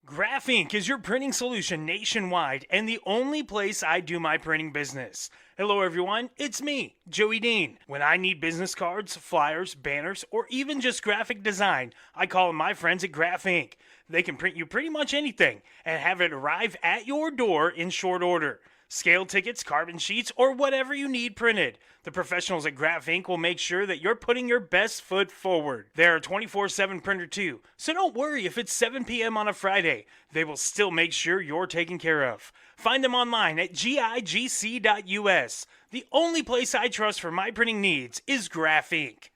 Graph Inc. is your printing solution nationwide and the only place I do my printing business. Hello everyone, it's me, Joey Dean. When I need business cards, flyers, banners, or even just graphic design, I call my friends at Graph Inc. They can print you pretty much anything and have it arrive at your door in short order. Scale tickets, carbon sheets, or whatever you need printed. The professionals at Graph Inc. will make sure that you're putting your best foot forward. They're a 24/7 printer too, so don't worry if it's 7 p.m. on a Friday. They will still make sure you're taken care of. Find them online at gigc.us. The only place I trust for my printing needs is Graph Inc.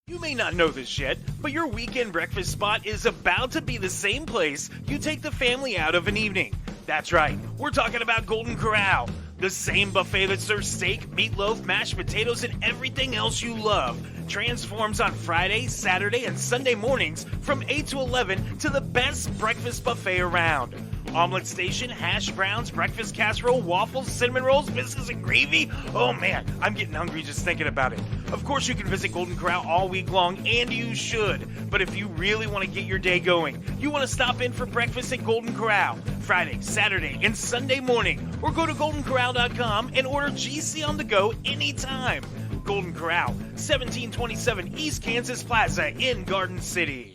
You may not know this yet, but your weekend breakfast spot is about to be the same place you take the family out of an evening. That's right, we're talking about Golden Corral, the same buffet that serves steak, meatloaf, mashed potatoes, and everything else you love. Transforms on Friday, Saturday, and Sunday mornings from 8 to 11 to the best breakfast buffet around. Omelet station, hash browns, breakfast casserole, waffles, cinnamon rolls, biscuits, and gravy. Oh man, I'm getting hungry just thinking about it. Of course you can visit Golden Corral all week long, and you should. But if you really want to get your day going, you want to stop in for breakfast at Golden Corral, Friday, Saturday, and Sunday morning. Or go to goldencorral.com and order GC on the go anytime. Golden Corral, 1727 East Kansas Plaza in Garden City.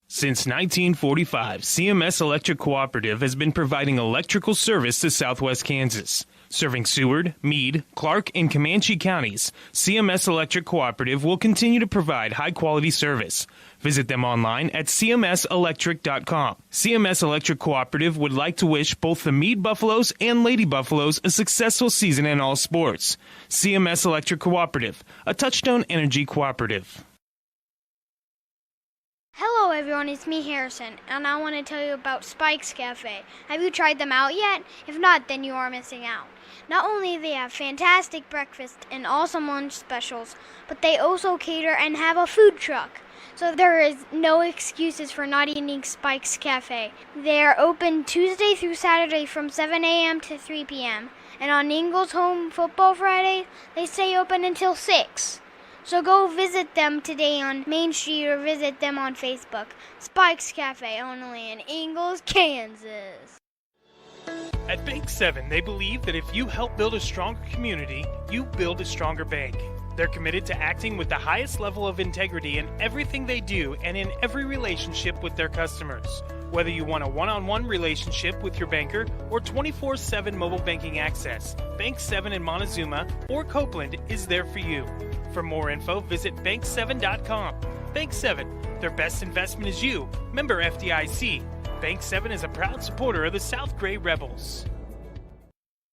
Since 1945, CMS Electric Cooperative has been providing electrical service to Southwest Kansas. Serving Seward, Meade, Clark, and Comanche counties, CMS Electric Cooperative will continue to provide high-quality service. Visit them online at cmselectric.com. CMS Electric Cooperative would like to wish both the Meade Buffaloes and Lady Buffaloes a successful season in all sports. CMS Electric Cooperative, a Touchstone Energy cooperative. Hello everyone, it's me Harrison, and I want to tell you about Spike's Cafe. Have you tried them out yet? If not, then you are missing out. Not only do they have fantastic breakfast and awesome lunch specials, but they also cater and have a food truck. So there is no excuses for not eating Spike's Cafe. They are open Tuesday through Saturday from 7 a.m. to 3 p.m. And on Ingles Home Football Friday, they stay open until 6. So go visit them today on Main Street or visit them on Facebook. Spike's Cafe, only in Ingles, Kansas. At Bank 7, they believe that if you help build a stronger community, you build a stronger bank. They're committed to acting with the highest level of integrity in everything they do and in every relationship with their customers. Whether you want a one-on-one relationship with your banker or 24/7 mobile banking access, Bank 7 in Montezuma or Copeland is there for you. For more info, visit bank7.com. Bank 7, their best investment is you. Member FDIC. Bank 7 is a proud supporter of the South Gray Rebels.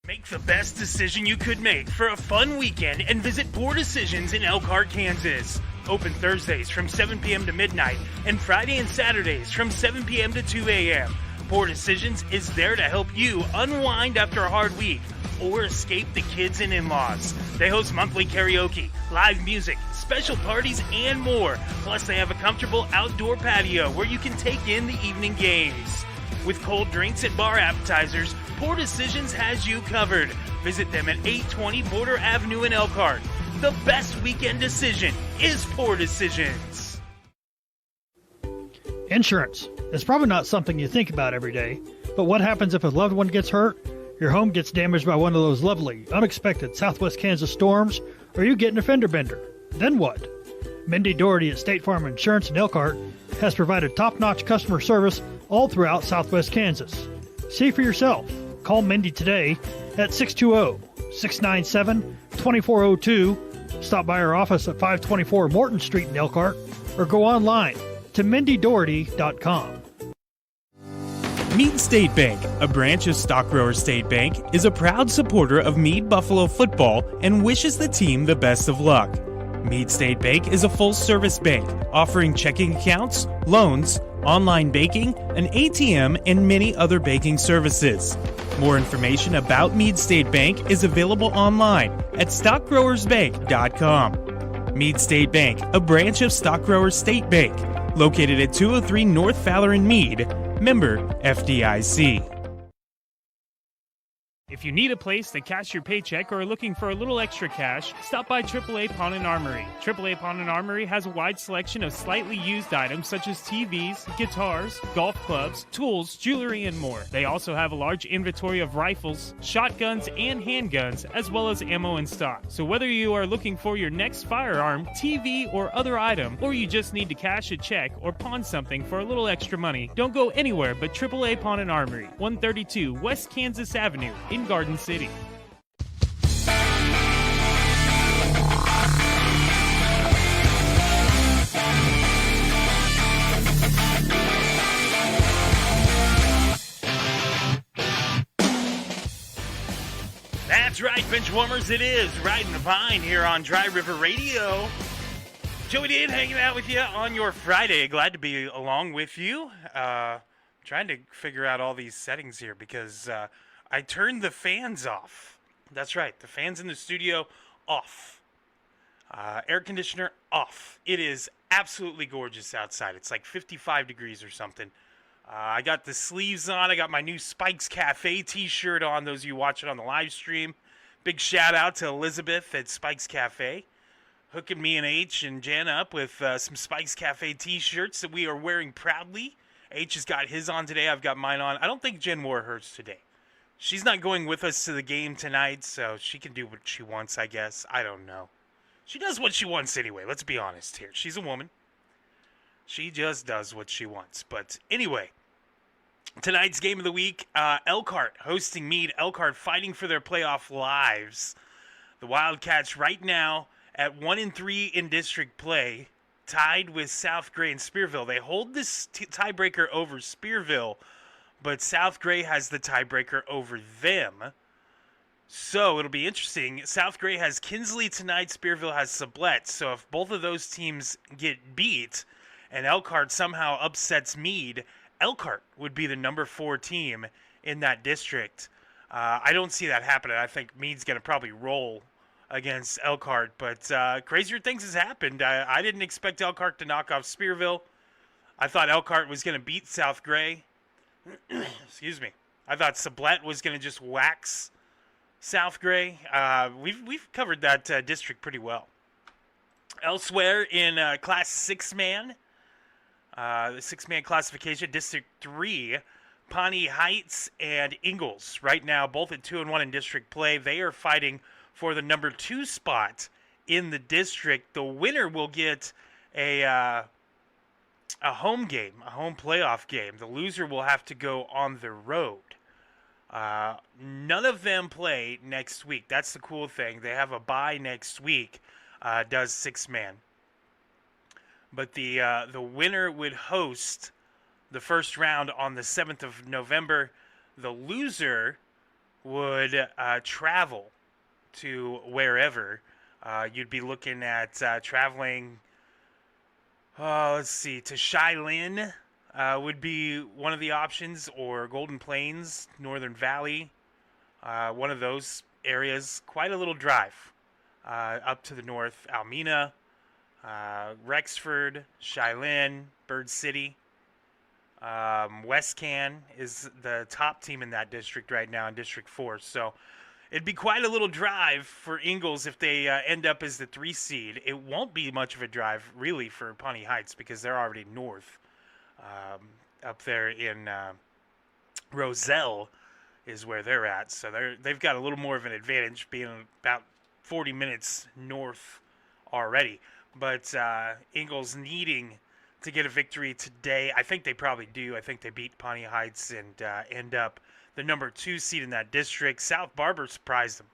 Make the best decision you could make for a fun weekend and visit Poor Decisions in Elkhart, Kansas. Open Thursdays from 7 p.m. to midnight and Friday and Saturdays from 7 p.m. to 2 a.m. Poor Decisions is there to help you unwind after a hard week or escape the kids and in-laws. They host monthly karaoke, live music, special parties, and more. Plus, they have a comfortable outdoor patio where you can take in the evening games. With cold drinks and bar appetizers, Poor Decisions has you covered. Visit them at 820 Border Avenue in Elkhart. The best weekend decision is Poor Decisions. Insurance. It's probably not something you think about every day, but what happens if a loved one gets hurt, your home gets damaged by one of those lovely, unexpected Southwest Kansas storms, or you get an fender bender? Then what? Mindy Doherty at State Farm Insurance in Elkhart has provided top-notch customer service all throughout Southwest Kansas. See for yourself. Call Mindy today at 620-697-2402. Stop by our office at 524 Morton Street in Elkhart, or go online to mindydoherty.com. Meade State Bank, a branch of Stockgrower State Bank, is a proud supporter of Meade Buffalo football and wishes the team the best of luck. Meade State Bank is a full-service bank offering checking accounts, loans, online banking, an ATM, and many other banking services. More information about Meade State Bank is available online at stockgrowersbank.com. Meade State Bank, a branch of Stockgrower State Bank, located at 203 North Fowler in Meade, member FDIC. If you need a place to cash your paycheck or are looking for a little extra cash, stop by AAA Pawn and Armory. AAA Pawn and Armory has a wide selection of slightly used items such as TVs, guitars, golf clubs, tools, jewelry, and more. They also have a large inventory of rifles, shotguns, and handguns, as well as ammo in stock. So whether you are looking for your next firearm, TV, or other item, or you just need to cash a check or pawn something for a little extra money, don't go anywhere but AAA Pawn and Armory, 132 West Kansas Avenue in Garden City. That's right, bench warmers, it is Ridin the Vine here on Dry River Radio. Joey Dean hanging out with you on your Friday. Glad to be along with you. Trying to figure out all these settings here because I turned the fans off. That's right, the fans in the studio off. Air conditioner off. It is absolutely gorgeous outside. It's like 55 degrees or something. I got the sleeves on. I got my new Spikes Cafe t-shirt on, those of you watching on the live stream. Big shout out to Elizabeth at Spikes Cafe, hooking me and H and Jen up with some Spikes Cafe t-shirts that we are wearing proudly. H has got his on today. I've got mine on. I don't think Jen wore hers today. She's not going with us to the game tonight, so she can do what she wants, I guess. I don't know. She does what she wants anyway. Let's be honest here. She's a woman. She just does what she wants. But anyway, tonight's game of the week, Elkhart hosting Meade. Elkhart fighting for their playoff lives. The Wildcats right now at 1-3 in district play, tied with South Gray and Spearville. They hold this tiebreaker over Spearville, but South Gray has the tiebreaker over them. So it'll be interesting. South Gray has Kinsley tonight. Spearville has Sublette. So if both of those teams get beat and Elkhart somehow upsets Meade, Elkhart would be the number 4 team in that district. I don't see that happening. I think Meade's going to probably roll against Elkhart, but crazier things has happened. I didn't expect Elkhart to knock off Spearville. I thought Elkhart was going to beat South Gray. Excuse me. I thought Sublette was going to just wax South Gray. We've covered that district pretty well. Elsewhere in Class 6-man, the 6-man classification, District 3, Pawnee Heights and Ingalls. Right now, both at 2-1 in district play. They are fighting for the number 2 spot in the district. The winner will get a home game, a home playoff game. The loser will have to go on the road. None of them play next week. That's the cool thing. They have a bye next week, does 6-man. But the winner would host the first round on the 7th of November. The loser would travel to wherever. You'd be looking at traveling, let's see, to Cheyenne would be one of the options, or Golden Plains, Northern Valley, one of those areas. Quite a little drive up to the north. Almena, Rexford, Cheyenne, Bird City. West Can is the top team in that district right now in District 4. So it'd be quite a little drive for Ingalls if they end up as the 3 seed. It won't be much of a drive, really, for Pawnee Heights because they're already north. Up there in Roselle is where they're at. So they've got a little more of an advantage, being about 40 minutes north already. But Ingalls needing to get a victory today. I think they probably do. I think they beat Pawnee Heights and end up the number 2 seed in that district. South Barber surprised them.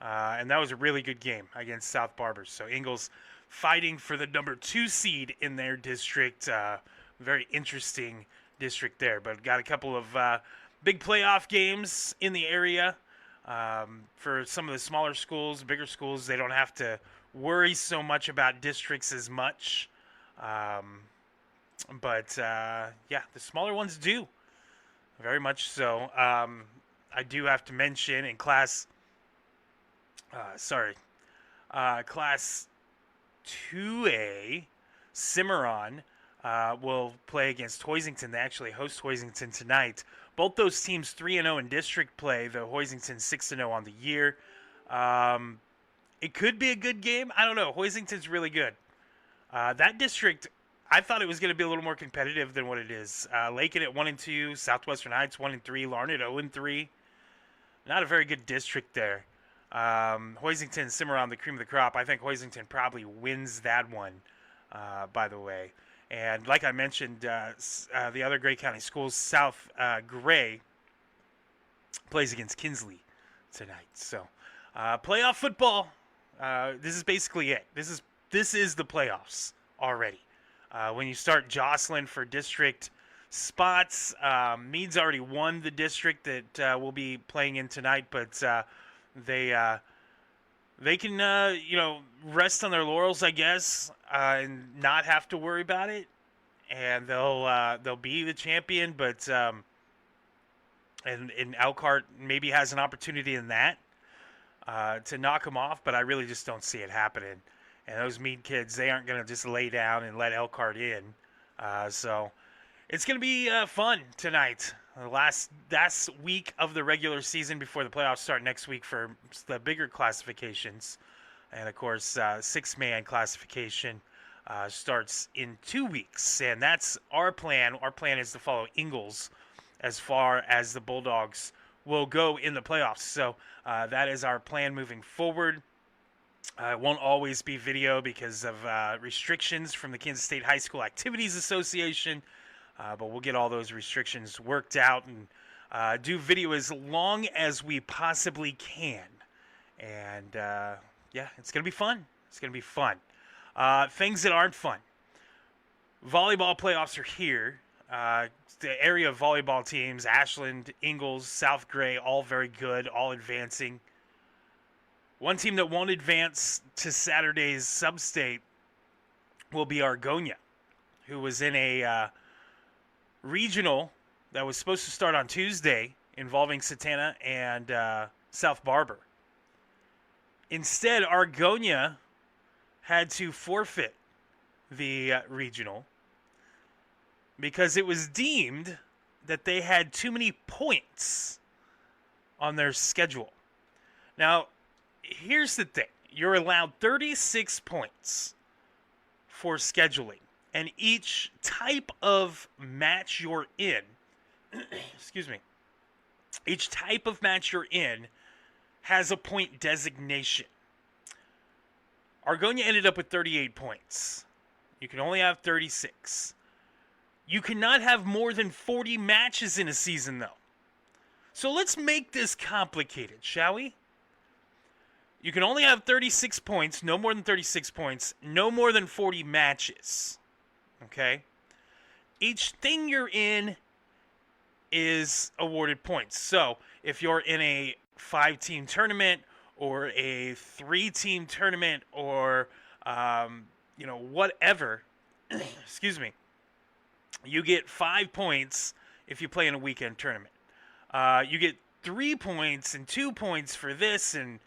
And that was a really good game against South Barber. So Ingalls fighting for the number 2 seed in their district. Very interesting district there. But got a couple of big playoff games in the area. For some of the smaller schools, bigger schools, they don't have to worry so much about districts as much. But the smaller ones do. Very much so. I do have to mention in Class 2A, Cimarron will play against Hoisington. They actually host Hoisington tonight. Both those teams 3-0 in district play. The Hoisington 6-0 on the year. It could be a good game. I don't know. Hoisington's really good. That district, I thought it was going to be a little more competitive than what it is. Lakin at 1-2, Southwestern Heights 1-3, Larned 0-3. Not a very good district there. Hoisington simmer on the cream of the crop. I think Hoisington probably wins that one, by the way. And like I mentioned, the other Gray County schools, South Gray plays against Kinsley tonight. So playoff football. This is basically it. This is the playoffs already. When you start jostling for district spots, Meade's already won the district that we'll be playing in tonight, but they can rest on their laurels, I guess, and not have to worry about it, and they'll be the champion. But and Elkhart maybe has an opportunity in that to knock them off, but I really just don't see it happening. And those Meade kids, they aren't going to just lay down and let Elkhart in. So it's going to be fun tonight. The last week of the regular season before the playoffs start next week for the bigger classifications. And, of course, six-man classification starts in 2 weeks. And that's our plan. Our plan is to follow Ingalls as far as the Bulldogs will go in the playoffs. So that is our plan moving forward. It won't always be video because of restrictions from the Kansas State High School Activities Association. But we'll get all those restrictions worked out and do video as long as we possibly can. And, yeah, it's going to be fun. It's going to be fun. Things that aren't fun. Volleyball playoffs are here. The area volleyball teams, Ashland, Ingalls, South Gray, all very good, all advancing. One team that won't advance to Saturday's sub-state will be Argonia, who was in a regional that was supposed to start on Tuesday involving Satana and South Barber. Instead, Argonia had to forfeit the regional because it was deemed that they had too many points on their schedule. Now, here's the thing. You're allowed 36 points for scheduling. And each type of match you're in, excuse me, each type of match you're in has a point designation. Argonia ended up with 38 points. You can only have 36. You cannot have more than 40 matches in a season, though. So let's make this complicated, shall we? You can only have 36 points, no more than 36 points, no more than 40 matches. Okay? Each thing you're in is awarded points. So if you're in a 5-team tournament or a 3-team tournament or, whatever, excuse me, you get 5 points if you play in a weekend tournament. You get 3 points and 2 points for this, and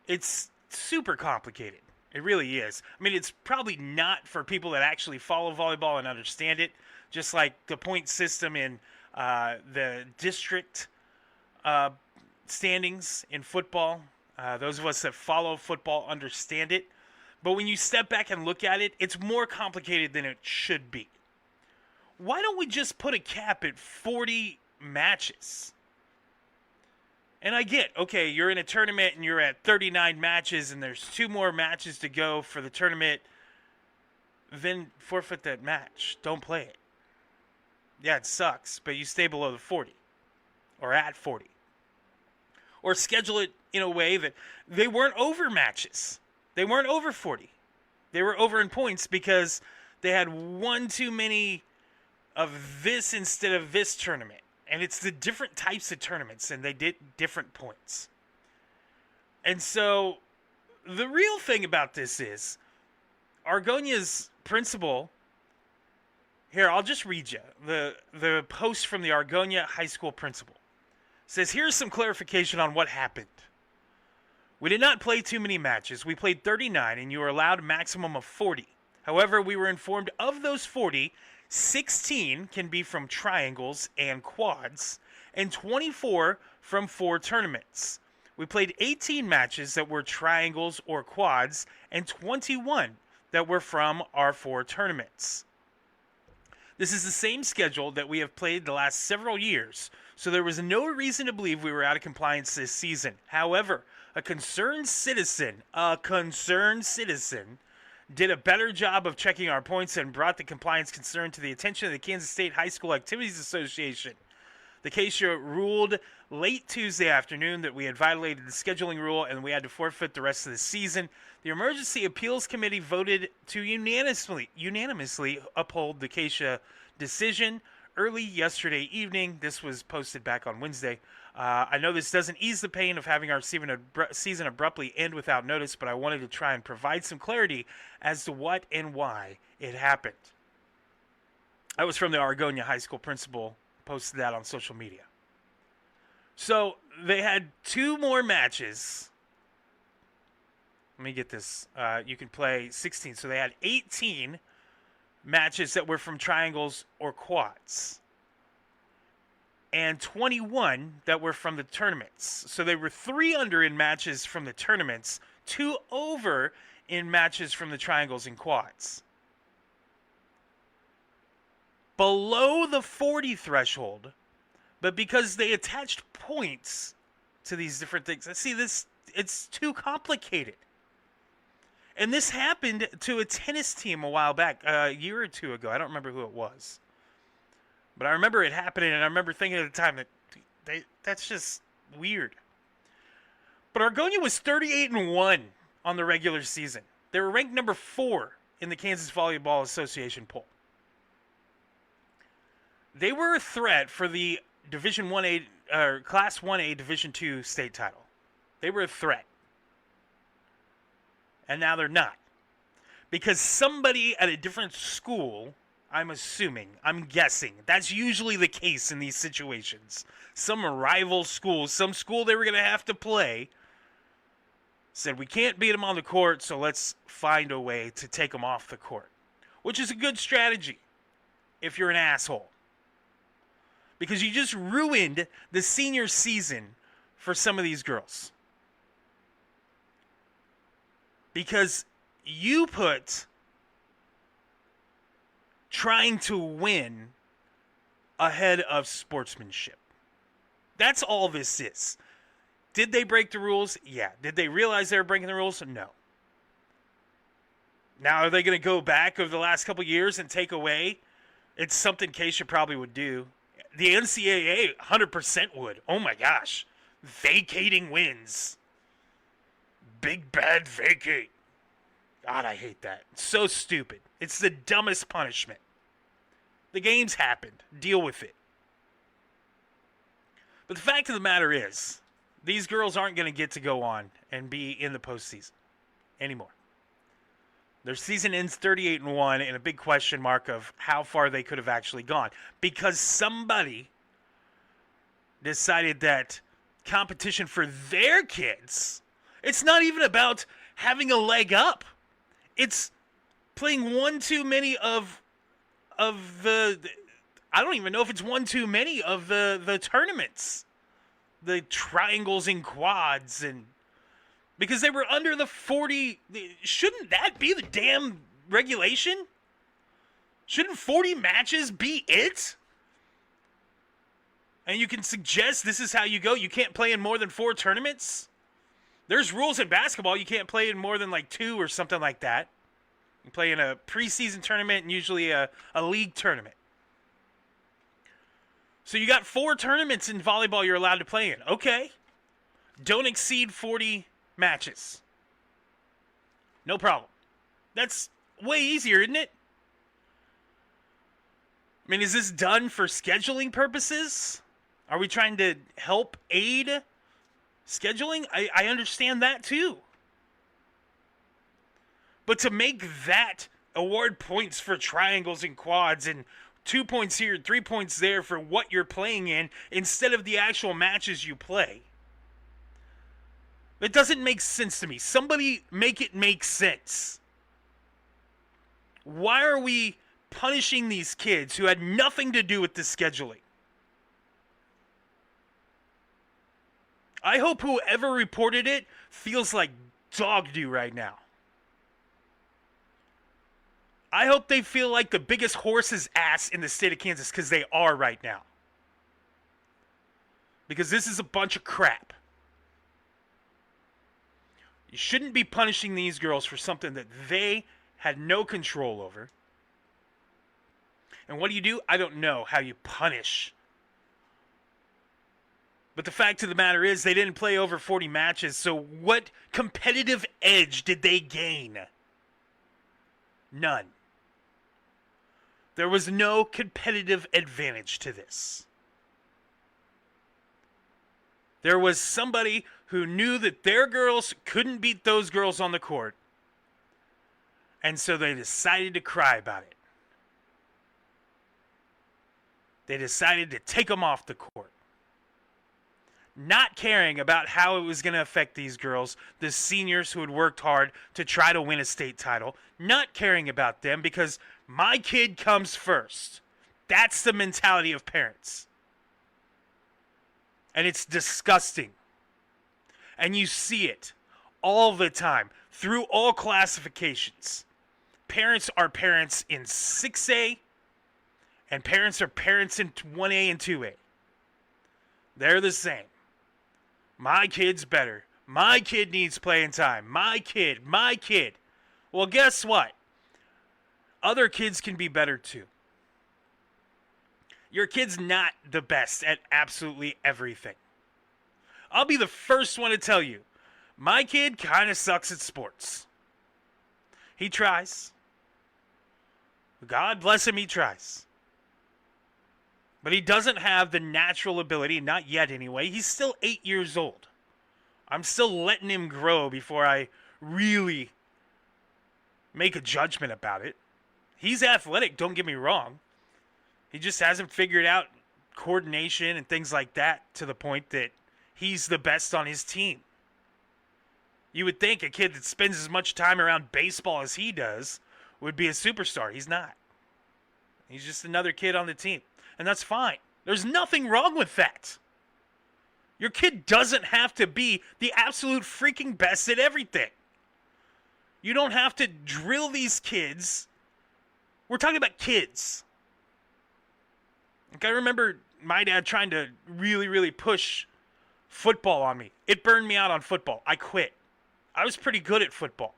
it's super complicated. It really is. I mean, it's probably not for people that actually follow volleyball and understand it, just like the point system in the district standings in football. Those of us that follow football understand it. But when you step back and look at it, it's more complicated than it should be. Why don't we just put a cap at 40 matches? And I get, okay, you're in a tournament and you're at 39 matches and there's 2 more matches to go for the tournament. Then forfeit that match. Don't play it. Yeah, it sucks, but you stay below the 40 or at 40. Or schedule it in a way that they weren't over matches. They weren't over 40. They were over in points because they had one too many of this instead of this tournament. And it's the different types of tournaments, and they did different points. And so the real thing about this is Argonia's principal. Here, I'll just read you the post from the Argonia High School principal. It says, here's some clarification on what happened. We did not play too many matches. We played 39, and you were allowed a maximum of 40. However, we were informed of those 40, 16 can be from triangles and quads, and 24 from 4 tournaments. We played 18 matches that were triangles or quads, and 21 that were from our 4 tournaments. This is the same schedule that we have played the last several years, so there was no reason to believe we were out of compliance this season. However, a concerned citizen did a better job of checking our points and brought the compliance concern to the attention of the Kansas State High School Activities Association. The KSHSAA ruled late Tuesday afternoon that we had violated the scheduling rule and we had to forfeit the rest of the season. The Emergency Appeals Committee voted to unanimously uphold the KSHSAA decision early yesterday evening. This was posted back on Wednesday. I know this doesn't ease the pain of having our season abruptly end without notice, but I wanted to try and provide some clarity as to what and why it happened. I was from the Argonia High School principal, posted that on social media. So they had 2 more matches. Let me get this. You can play 16. So they had 18 matches that were from triangles or quads, and 21 that were from the tournaments. So they were 3 under in matches from the tournaments, 2 over in matches from the triangles and quads. Below the 40 threshold, but because they attached points to these different things. See, it's too complicated. And this happened to a tennis team a while back, a year or 2 ago. I don't remember who it was. But I remember it happening, and I remember thinking at the time that that's just weird. But Argonia was 38-1 on the regular season. They were ranked number 4 in the Kansas Volleyball Association poll. They were a threat for the Division 1A or Class 1A Division 2 state title. They were a threat. And now they're not. Because somebody at a different school, I'm guessing, that's usually the case in these situations. Some rival school, some school they were going to have to play, said we can't beat them on the court, so let's find a way to take them off the court. Which is a good strategy if you're an asshole. Because you just ruined the senior season for some of these girls. Because you put trying to win ahead of sportsmanship. That's all this is. Did they break the rules? Yeah. Did they realize they were breaking the rules? No. Now, are they going to go back over the last couple years and take away? It's something KSHSAA probably would do. The NCAA 100% would. Oh my gosh. Vacating wins. Big bad vacate. God, I hate that. It's so stupid. It's the dumbest punishment. The game's happened. Deal with it. But the fact of the matter is, these girls aren't going to get to go on and be in the postseason anymore. Their season ends 38-1 and a big question mark of how far they could have actually gone. Because somebody decided that competition for their kids, it's not even about having a leg up. It's playing one too many of the I don't even know if it's one too many of the tournaments. The triangles and quads, and because they were under the 40, shouldn't that be the damn regulation? Shouldn't 40 matches be it? And you can suggest this is how you go. You can't play in more than 4 tournaments. There's rules in basketball. You can't play in more than like 2 or something like that. You play in a preseason tournament and usually a league tournament. So you got 4 tournaments in volleyball you're allowed to play in. Okay. Don't exceed 40 matches. No problem. That's way easier, isn't it? I mean, is this done for scheduling purposes? Are we trying to help aid scheduling? I understand that too. But to make that award points for triangles and quads and 2 points here, 3 points there for what you're playing in instead of the actual matches you play, it doesn't make sense to me. Somebody make it make sense. Why are we punishing these kids who had nothing to do with the scheduling. I hope whoever reported it feels like dog do right now. I hope they feel like the biggest horse's ass in the state of Kansas, because they are right now. Because this is a bunch of crap. You shouldn't be punishing these girls for something that they had no control over. And what do? I don't know how you punish. But the fact of the matter is, they didn't play over 40 matches, so what competitive edge did they gain? None. There was no competitive advantage to this. There was somebody who knew that their girls couldn't beat those girls on the court, and so they decided to cry about it. They decided to take them off the court. Not caring about how it was going to affect these girls, the seniors who had worked hard to try to win a state title. Not caring about them because my kid comes first. That's the mentality of parents. And it's disgusting. And you see it all the time through all classifications. Parents are parents in 6A, and parents are parents in 1A and 2A. They're the same. My kid's better. My kid needs playing time. My kid. Well, guess what? Other kids can be better too. Your kid's not the best at absolutely everything. I'll be the first one to tell you, my kid kind of sucks at sports. He tries. God bless him, he tries. But he doesn't have the natural ability, not yet anyway. He's still 8 years old. I'm still letting him grow before I really make a judgment about it. He's athletic, don't get me wrong. He just hasn't figured out coordination and things like that to the point that he's the best on his team. You would think a kid that spends as much time around baseball as he does would be a superstar. He's not. He's just another kid on the team. And that's fine. There's nothing wrong with that. Your kid doesn't have to be the absolute freaking best at everything. You don't have to drill these kids. We're talking about kids. Like, I remember my dad trying to really, really push football on me. It burned me out on football. I quit. I was pretty good at football.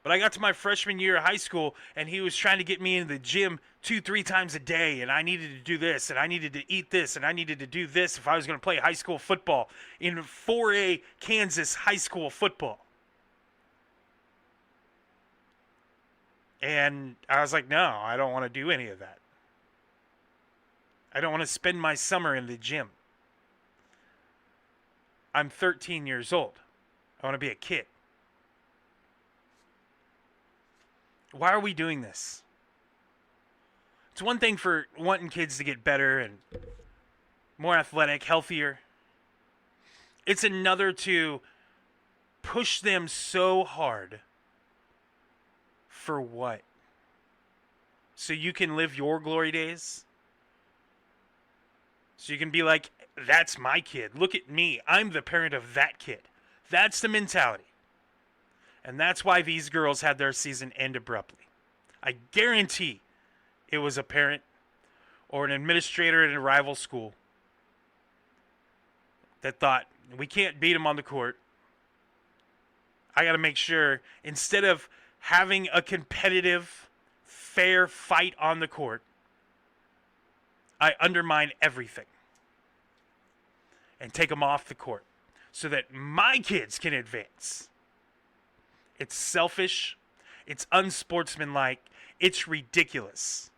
But I got to my freshman year of high school, and he was trying to get me into the gym 2-3 times a day, and I needed to do this, and I needed to eat this, and I needed to do this if I was going to play high school football in 4A Kansas high school football. And I was like, no, I don't want to do any of that. I don't want to spend my summer in the gym. I'm 13 years old. I want to be a kid. Why are we doing this? It's one thing for wanting kids to get better and more athletic, healthier. It's another to push them so hard. For what? So you can live your glory days? So you can be like, that's my kid. Look at me. I'm the parent of that kid. That's the mentality. And that's why these girls had their season end abruptly. I guarantee it was a parent or an administrator at a rival school that thought, we can't beat them on the court. I got to make sure, instead of having a competitive, fair fight on the court, I undermine everything and take them off the court so that my kids can advance. It's selfish. It's unsportsmanlike. It's ridiculous.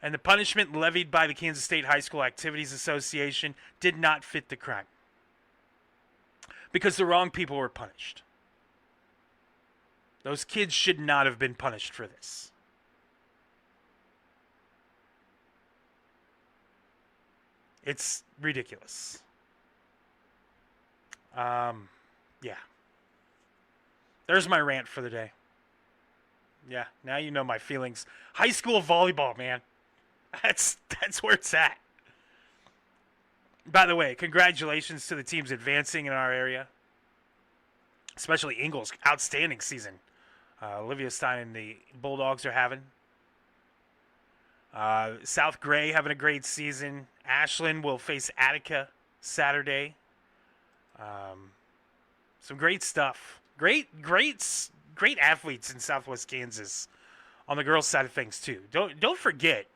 And the punishment levied by the Kansas State High School Activities Association did not fit the crime. Because the wrong people were punished. Those kids should not have been punished for this. It's ridiculous. Yeah. There's my rant for the day. Yeah, now you know my feelings. High school volleyball, man. That's where it's at. By the way, congratulations to the teams advancing in our area. Especially Ingles, outstanding season. Olivia Stein and the Bulldogs are having. South Gray having a great season. Ashland will face Attica Saturday. Some great stuff. Great athletes in Southwest Kansas on the girls' side of things too. Don't forget,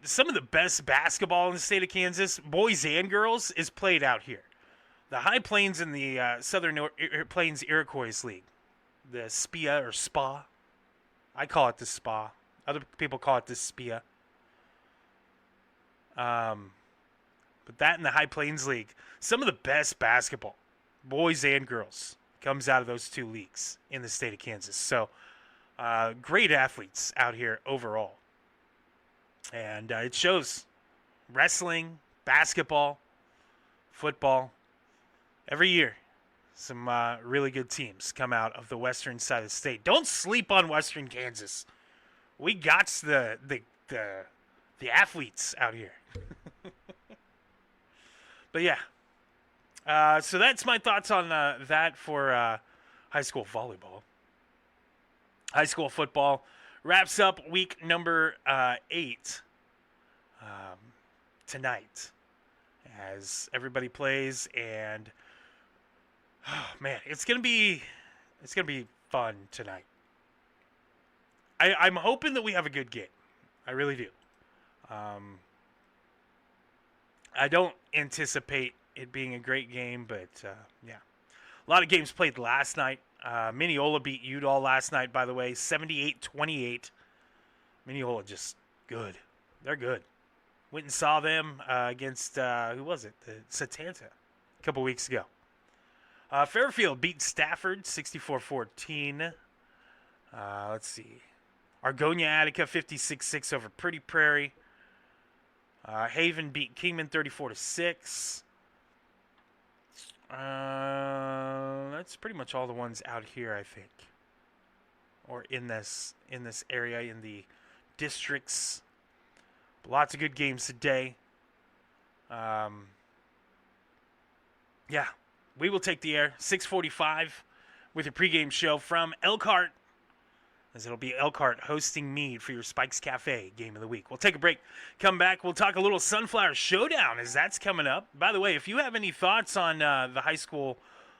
some of the best basketball in the state of Kansas, boys and girls, is played out here. The High Plains and the Southern Plains Iroquois League, the SPIA or SPA. I call it the SPA. Other people call it the SPIA. But that and the High Plains League, some of the best basketball, boys and girls, comes out of those two leagues in the state of Kansas. So, great athletes out here overall. And it shows. Wrestling, basketball, football. Every year, some really good teams come out of the western side of the state. Don't sleep on Western Kansas. We got the athletes out here. But yeah. So that's my thoughts on that for high school volleyball. High school football wraps up week number 8 tonight as everybody plays, and man, it's gonna be fun tonight. I'm hoping that we have a good game. I really do. I don't anticipate it being a great game, but yeah. A lot of games played last night. Mineola beat Udall last night, by the way, 78-28. Mineola just good. They're good. Went and saw them against, who was it? The Satanta a couple weeks ago. Fairfield beat Stafford 64-14. Let's see. Argonia Attica 56-6 over Pretty Prairie. Haven beat Kingman 34-6. That's pretty much all the ones out here, I think, or in this area, in the districts. Lots of good games today. Yeah, we will take the air 6:45 with a pregame show from Elkhart, as it'll be Elkhart hosting Meade for your Spikes Cafe game of the week. We'll take a break. Come back. We'll talk a little Sunflower Showdown as that's coming up. By the way, if you have any thoughts on the high school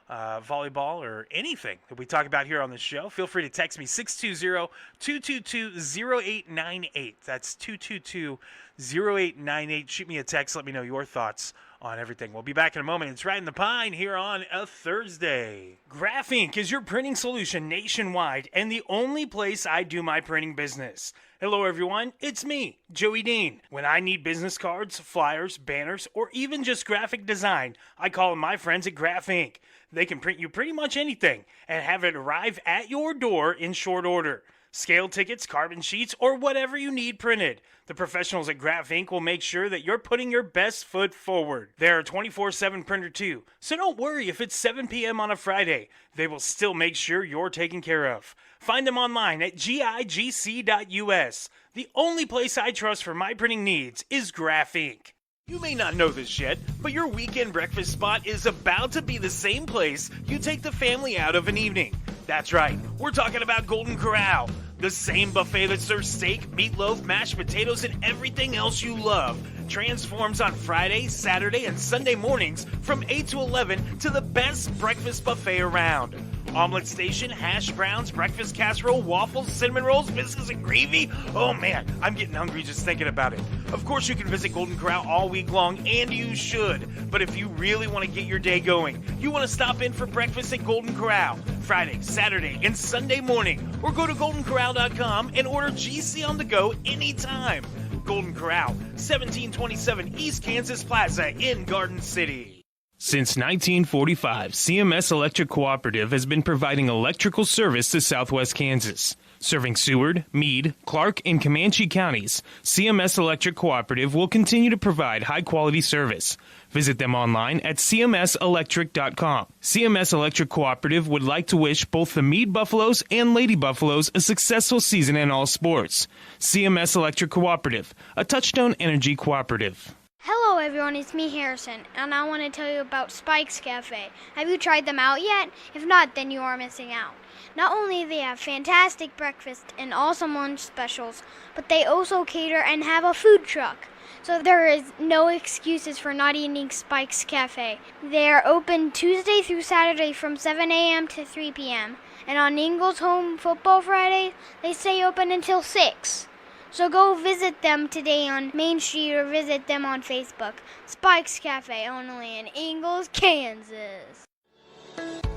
volleyball or anything that we talk about here on the show, feel free to text me 620-222-0898. That's 222-0898. Shoot me a text. Let me know your thoughts on everything. We'll be back in a moment. It's Ridin the Pine here on a Thursday. Graph Inc. is your printing solution nationwide and the only place I do my printing business. Hello, everyone. It's me, Joey Dean. When I need business cards, flyers, banners, or even just graphic design, I call my friends at Graph Inc. They can print you pretty much anything and have it arrive at your door in short order. Scale tickets, carbon sheets, or whatever you need printed. The professionals at Graph Inc. will make sure that you're putting your best foot forward. They're a 24/7 printer too, so don't worry if it's 7 p.m. on a Friday. They will still make sure you're taken care of. Find them online at gigc.us. The only place I trust for my printing needs is Graph Inc. You may not know this yet, but your weekend breakfast spot is about to be the same place you take the family out of an evening. That's right, we're talking about Golden Corral, the same buffet that serves steak, meatloaf, mashed potatoes, and everything else you love. Transforms on Friday, Saturday, and Sunday mornings from 8 to 11 to the best breakfast buffet around. Omelet station, hash browns, breakfast casserole, waffles, cinnamon rolls, biscuits, and gravy. Oh man, I'm getting hungry just thinking about it. Of course, you can visit Golden Corral all week long, and you should. But if you really want to get your day going, you want to stop in for breakfast at Golden Corral Friday, Saturday, and Sunday morning, or go to goldencorral.com and order GC on the go anytime. Golden Corral, 1727 East Kansas Plaza in Garden City. Since 1945, CMS Electric Cooperative has been providing electrical service to Southwest Kansas. Serving Seward, Meade, Clark, and Comanche counties, CMS Electric Cooperative will continue to provide high-quality service. Visit them online at cmselectric.com. CMS Electric Cooperative would like to wish both the Meade Buffaloes and Lady Buffaloes a successful season in all sports. CMS Electric Cooperative, a Touchstone Energy cooperative. Hello everyone, it's me Harrison, and I want to tell you about Spike's Cafe. Have you tried them out yet? If not, then you are missing out. Not only they have fantastic breakfast and awesome lunch specials, but they also cater and have a food truck. So there is no excuses for not eating Spike's Cafe. They are open Tuesday through Saturday from 7 a.m. to 3 p.m. And on Ingles Home Football Friday, they stay open until 6. So go visit them today on Main Street or visit them on Facebook. Spike's Cafe, only in Ingles, Kansas.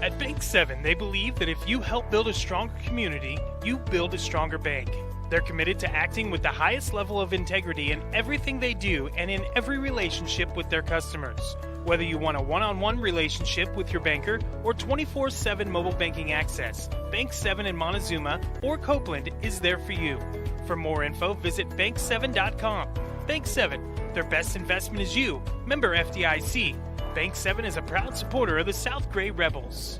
At Bank 7, they believe that if you help build a stronger community, you build a stronger bank. They're committed to acting with the highest level of integrity in everything they do and in every relationship with their customers. Whether you want a one-on-one relationship with your banker or 24/7 mobile banking access, Bank 7 in Montezuma or Copeland is there for you. For more info, visit bank7.com. Bank 7, their best investment is you. Member FDIC. Bank 7 is a proud supporter of the South Gray Rebels.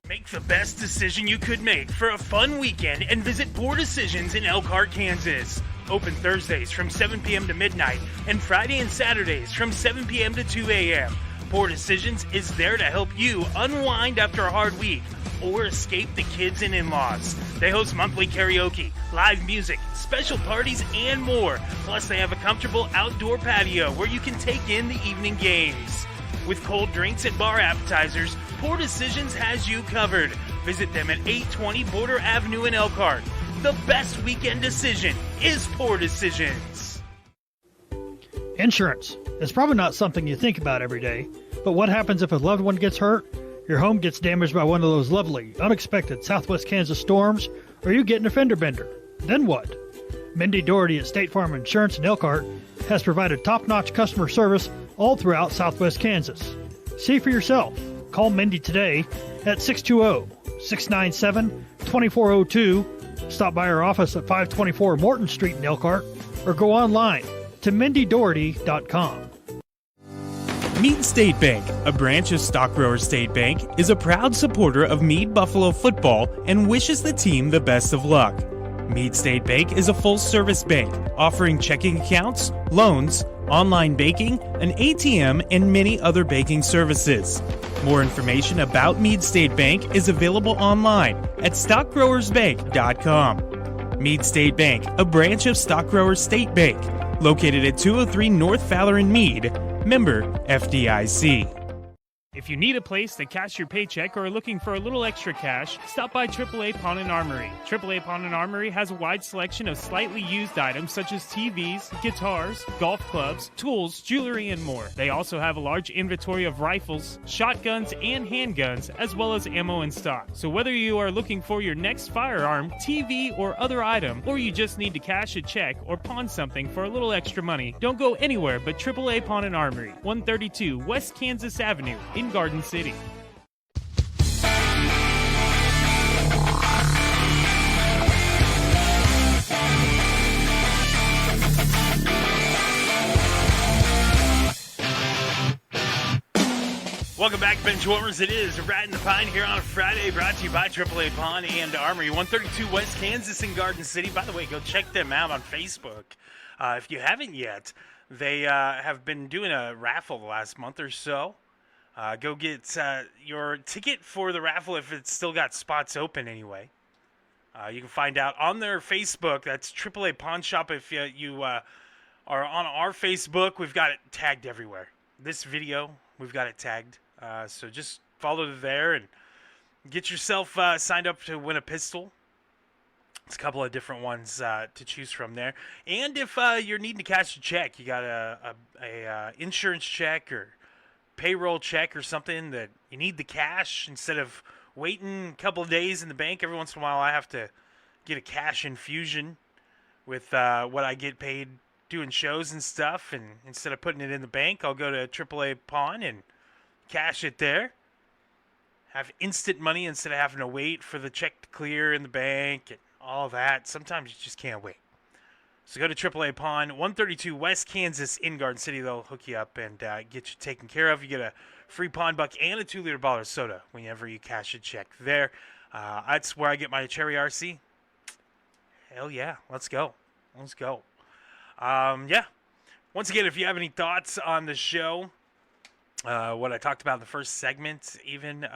Make the best decision you could make for a fun weekend and visit Poor Decisions in Elkhart, Kansas. Open Thursdays from 7 p.m. to midnight and Friday and Saturdays from 7 p.m. to 2 a.m. Poor Decisions is there to help you unwind after a hard week or escape the kids and in-laws. They host monthly karaoke, live music, special parties, and more. Plus, they have a comfortable outdoor patio where you can take in the evening games. With cold drinks and bar appetizers, Poor Decisions has you covered. Visit them at 820 Border Avenue in Elkhart. The best weekend decision is Poor Decisions. Insurance. It's probably not something you think about every day, but what happens if a loved one gets hurt, your home gets damaged by one of those lovely, unexpected Southwest Kansas storms, or you get an fender bender? Then what? Mindy Doherty at State Farm Insurance in Elkhart has provided top-notch customer service all throughout Southwest Kansas. See for yourself. Call Mindy today at 620-697-2402. Stop by our office at 524 Morton Street in Elkhart, or go online to mindydoherty.com. Meade State Bank, a branch of Stockgrower State Bank, is a proud supporter of Meade Buffalo football and wishes the team the best of luck. Meade State Bank is a full-service bank offering checking accounts, loans, online banking, an ATM, and many other banking services. More information about Meade State Bank is available online at stockgrowersbank.com. Meade State Bank, a branch of Stockgrower State Bank, located at 203 North Fowler in Meade, member FDIC. If you need a place to cash your paycheck or are looking for a little extra cash, stop by AAA Pawn and Armory. AAA Pawn and Armory has a wide selection of slightly used items such as TVs, guitars, golf clubs, tools, jewelry, and more. They also have a large inventory of rifles, shotguns, and handguns, as well as ammo in stock. So whether you are looking for your next firearm, TV, or other item, or you just need to cash a check or pawn something for a little extra money, don't go anywhere but AAA Pawn and Armory, 132 West Kansas Avenue in Garden City. Welcome back, bench warmers. It is Rat in the Pine here on a Friday, brought to you by AAA Pawn and Armory, 132 West Kansas in Garden City. By the way, go check them out on Facebook. If you haven't yet, they have been doing a raffle the last month or so. Go get your ticket for the raffle if it's still got spots open anyway. You can find out on their Facebook. That's AAA Pawn Shop. If you are on our Facebook, we've got it tagged everywhere. This video, we've got it tagged. So just follow there and get yourself signed up to win a pistol. It's a couple of different ones to choose from there. And if you're needing to cash a check, you got a insurance check or payroll check or something that you need the cash instead of waiting a couple of days in the bank. Every once in a while I have to get a cash infusion with what I get paid doing shows and stuff, and instead of putting it in the bank, I'll go to AAA Pawn and cash it there. Have instant money instead of having to wait for the check to clear in the bank and all that. Sometimes you just can't wait. So go to AAA Pond, 132 West Kansas in Garden City. They'll hook you up and get you taken care of. You get a free pond buck and a 2-liter bottle of soda whenever you cash a check there. That's where I get my cherry RC. Hell yeah, let's go. Let's go. Yeah. Once again, if you have any thoughts on the show, what I talked about in the first segment, even,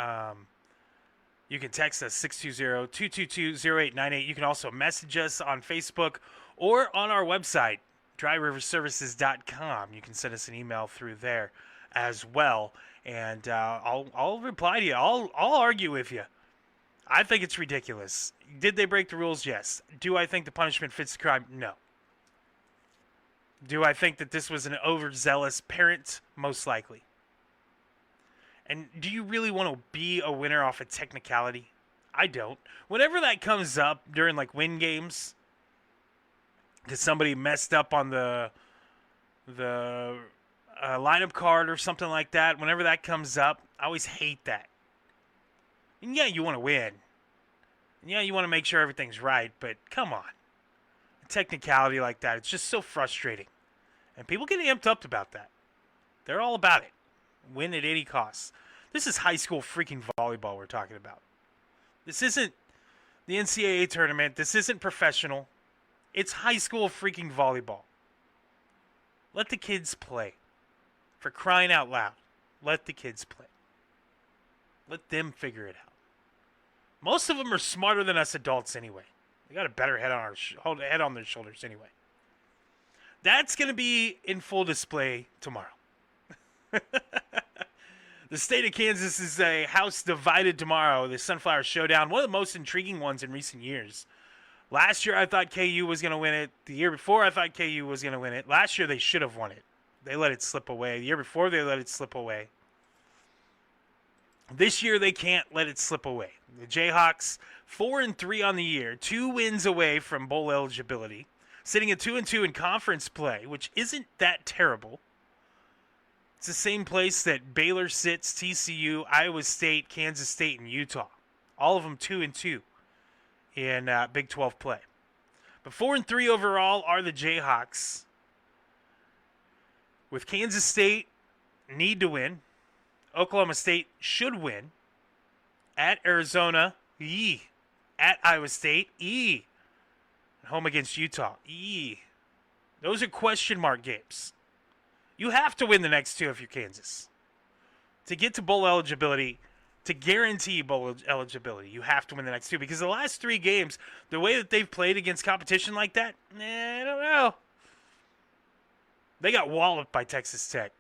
you can text us 620-222-0898. You can also message us on Facebook or on our website, dryriverservices.com. You can send us an email through there as well, and I'll reply to you. I'll argue with you. I think it's ridiculous. Did they break the rules? Yes. Do I think the punishment fits the crime? No. Do I think that this was an overzealous parent? Most likely. And do you really want to be a winner off a technicality? I don't. Whenever that comes up during like win games, because somebody messed up on the lineup card or something like that, whenever that comes up, I always hate that. And yeah, you want to win. And yeah, you want to make sure everything's right, but come on. A technicality like that, it's just so frustrating. And people get amped up about that. They're all about it. Win at any cost. This is high school freaking volleyball we're talking about. This isn't the NCAA tournament. This isn't professional. It's high school freaking volleyball. Let the kids play. For crying out loud. Let the kids play. Let them figure it out. Most of them are smarter than us adults anyway. They got a better head on head on their shoulders anyway. That's going to be in full display tomorrow. The state of Kansas is a house divided tomorrow. The Sunflower Showdown, one of the most intriguing ones in recent years. Last year, I thought KU was going to win it. The year before, I thought KU was going to win it. Last year, they should have won it. They let it slip away. The year before, they let it slip away. This year, they can't let it slip away. The Jayhawks, 4-3 on the year, 2 wins away from bowl eligibility, sitting at 2-2 in conference play, which isn't that terrible. It's the same place that Baylor sits, TCU, Iowa State, Kansas State, and Utah. All of them 2-2 in Big 12 play. But 4-3 overall are the Jayhawks. With Kansas State, need to win. Oklahoma State should win. At Arizona, At Iowa State, Home against Utah, Those are question mark games. You have to win the next 2 if you're Kansas. To get to bowl eligibility, to guarantee bowl eligibility, you have to win the next 2. Because the last 3 games, the way that they've played against competition like that, I don't know. They got walloped by Texas Tech.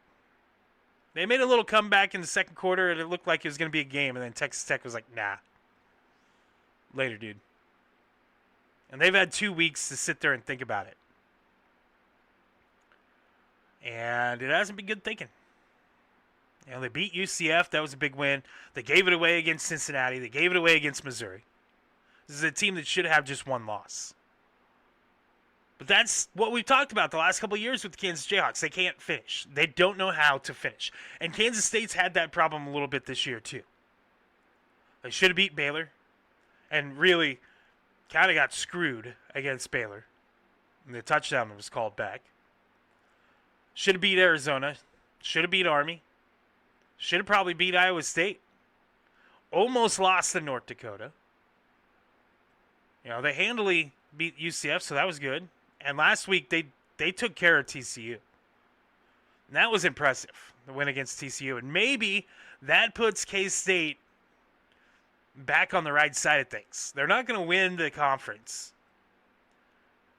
They made a little comeback in the second quarter, and it looked like it was going to be a game. And then Texas Tech was like, nah. Later, dude. And they've had 2 weeks to sit there and think about it. And it hasn't been good thinking. You know, they beat UCF. That was a big win. They gave it away against Cincinnati. They gave it away against Missouri. This is a team that should have just 1 loss. But that's what we've talked about the last couple of years with the Kansas Jayhawks. They can't finish. They don't know how to finish. And Kansas State's had that problem a little bit this year, too. They should have beat Baylor. And really kind of got screwed against Baylor. And the touchdown was called back. Should have beat Arizona. Should have beat Army. Should have probably beat Iowa State. Almost lost to North Dakota. You know, they handily beat UCF, so that was good. And last week, they took care of TCU. And that was impressive, the win against TCU. And maybe that puts K-State back on the right side of things. They're not going to win the conference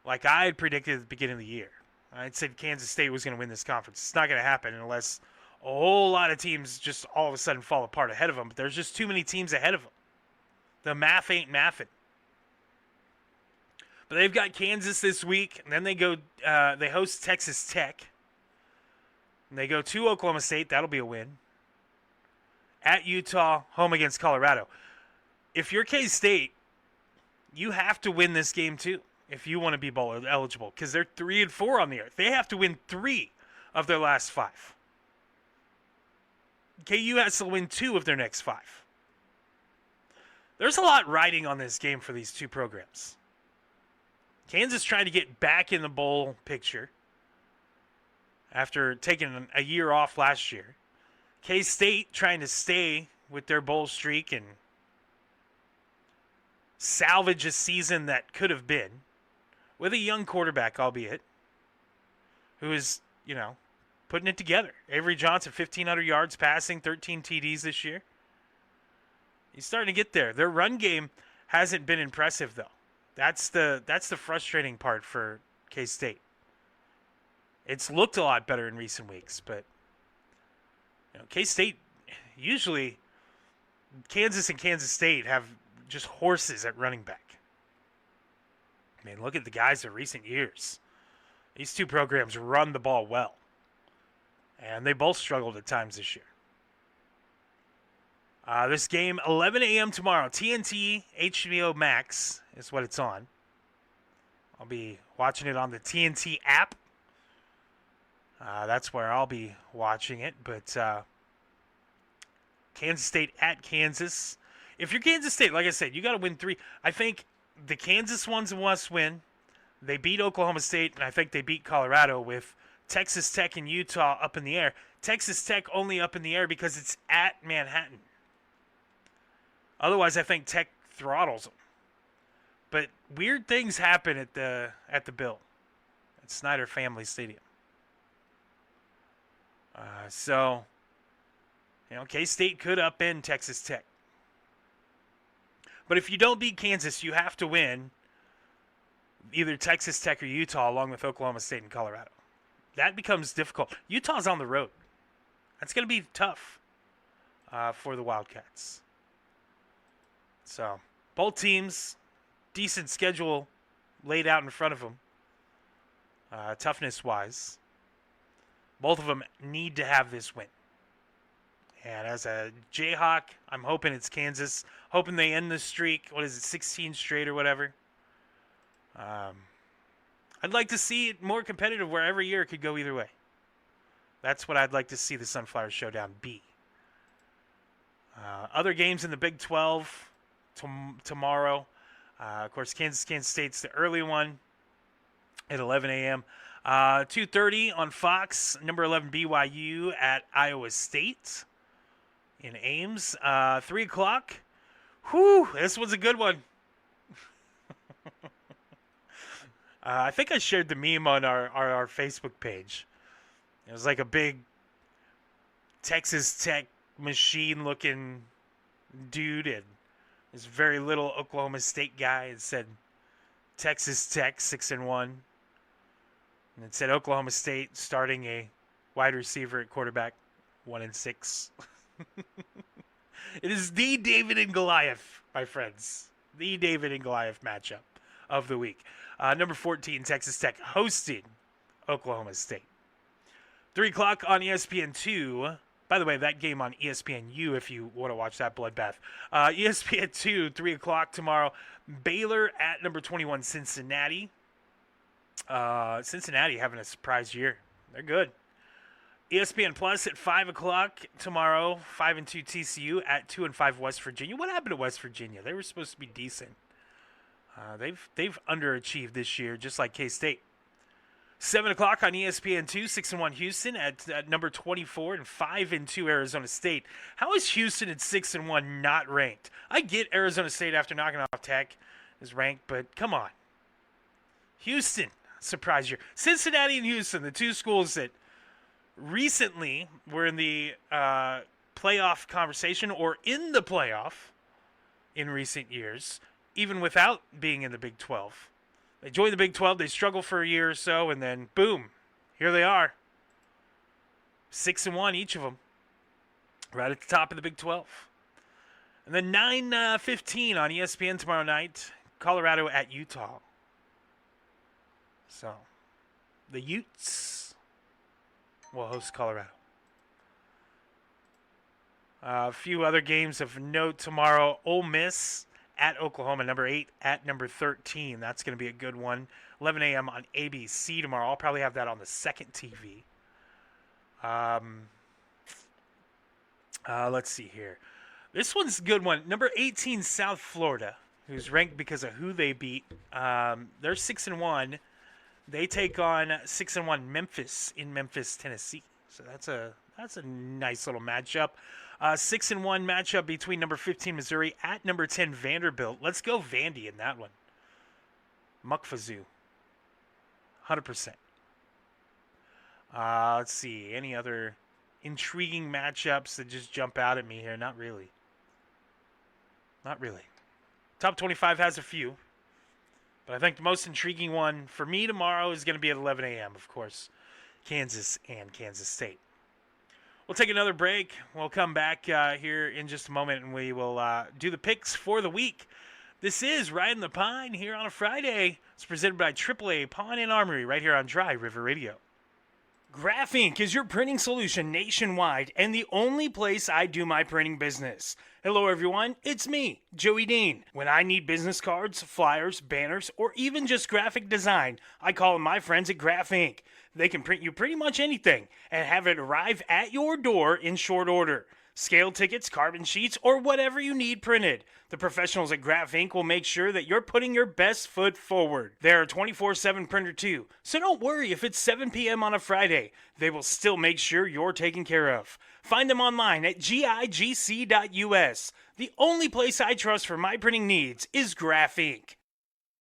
like I had predicted at the beginning of the year. I said Kansas State was going to win this conference. It's not going to happen unless a whole lot of teams just all of a sudden fall apart ahead of them. But there's just too many teams ahead of them. The math ain't mathing. But they've got Kansas this week, and then they go. They host Texas Tech. And they go to Oklahoma State. That'll be a win. At Utah, home against Colorado. If you're K-State, you have to win this game too if you want to be bowl eligible, because they're 3-4 on the year. They have to win 3 of their last 5. KU has to win 2 of their next 5. There's a lot riding on this game for these 2 programs. Kansas trying to get back in the bowl picture after taking a year off last year. K-State trying to stay with their bowl streak and salvage a season that could have been with a young quarterback, albeit, who is, putting it together. Avery Johnson, 1,500 yards passing, 13 TDs this year. He's starting to get there. Their run game hasn't been impressive, though. That's the frustrating part for K-State. It's looked a lot better in recent weeks, but K-State, usually Kansas and Kansas State have just horses at running back. I mean, look at the guys of recent years. These two programs run the ball well, and they both struggled at times this year. This game, 11 a.m. tomorrow. TNT HBO Max is what it's on. I'll be watching it on the TNT app. That's where I'll be watching it. But Kansas State at Kansas. If you're Kansas State, like I said, you got to win 3. I think the Kansas one's a must-win. They beat Oklahoma State, and I think they beat Colorado with Texas Tech and Utah up in the air. Texas Tech only up in the air because it's at Manhattan. Otherwise, I think Tech throttles them. But weird things happen at the Bill, at Snyder Family Stadium. So, K-State could upend Texas Tech. But if you don't beat Kansas, you have to win either Texas Tech or Utah along with Oklahoma State and Colorado. That becomes difficult. Utah's on the road. That's going to be tough for the Wildcats. So, both teams, decent schedule laid out in front of them, toughness-wise. Both of them need to have this win. And as a Jayhawk, I'm hoping it's Kansas. Hoping they end the streak. 16 straight or whatever. I'd like to see it more competitive where every year it could go either way. That's what I'd like to see the Sunflower Showdown be. Other games in the Big 12 tomorrow. Of course, Kansas State's the early one at 11 a.m. 2:30 on Fox, number 11 BYU at Iowa State in Ames. 3 o'clock. Whew, this was a good one. I think I shared the meme on our Facebook page. It was like a big Texas Tech machine-looking dude and this very little Oklahoma State guy. It said Texas Tech 6-1. And it said Oklahoma State starting a wide receiver at quarterback 1-6. It is the David and Goliath, my friends. The David and Goliath matchup of the week. Number 14, Texas Tech hosting Oklahoma State. 3 o'clock on ESPN2. By the way, that game on ESPNU if you want to watch that bloodbath. ESPN2, 3 o'clock tomorrow. Baylor at number 21, Cincinnati. Cincinnati having a surprise year. They're good. ESPN Plus at 5 o'clock tomorrow. 5-2 TCU at 2-5 West Virginia. What happened to West Virginia? They were supposed to be decent. They've underachieved this year, just like K-State. 7 o'clock on ESPN2, 6-1 Houston at number 24 and 5-2 Arizona State. How is Houston at 6-1 not ranked? I get Arizona State after knocking off Tech is ranked, but come on. Houston, surprise year. Cincinnati and Houston, the two schools that recently were in the playoff conversation or in the playoff in recent years, even without being in the Big 12. They joined the Big 12, they struggle for a year or so, and then boom, here they are. 6-1 each of them, right at the top of the Big 12. And then 9:15 on ESPN tomorrow night, Colorado at Utah. So, the Utes will host Colorado. A few other games of note tomorrow. Ole Miss at Oklahoma, number 8 at number 13. That's going to be a good one. 11 a.m. on ABC tomorrow. I'll probably have that on the second TV. Let's see here. This one's a good one. Number 18, South Florida who's ranked because of who they beat. They're 6-1. They take on 6-1 Memphis in Memphis, Tennessee. So that's a nice little matchup. 6-1 matchup between number 15 Missouri at number 10 Vanderbilt. Let's go Vandy in that one. Mukfazoo. 100%. Let's see. Any other intriguing matchups that just jump out at me here? Not really. Not really. Top 25 has a few. But I think the most intriguing one for me tomorrow is going to be at 11 a.m., of course. Kansas and Kansas State. We'll take another break. We'll come back here in just a moment, and we will do the picks for the week. This is Ridin the Pine here on a Friday. It's presented by AAA Pawn and Armory right here on Dry River Radio. Graph Inc. is your printing solution nationwide and the only place I do my printing business. Hello everyone, it's me, Joey Dean. When I need business cards, flyers, banners, or even just graphic design, I call on my friends at Graph Inc. They can print you pretty much anything and have it arrive at your door in short order. Scale tickets, carbon sheets, or whatever you need printed. The professionals at Graph Inc. will make sure that you're putting your best foot forward. They're a 24/7 printer too, so don't worry if it's 7 p.m. on a Friday. They will still make sure you're taken care of. Find them online at gigc.us. The only place I trust for my printing needs is Graph Inc.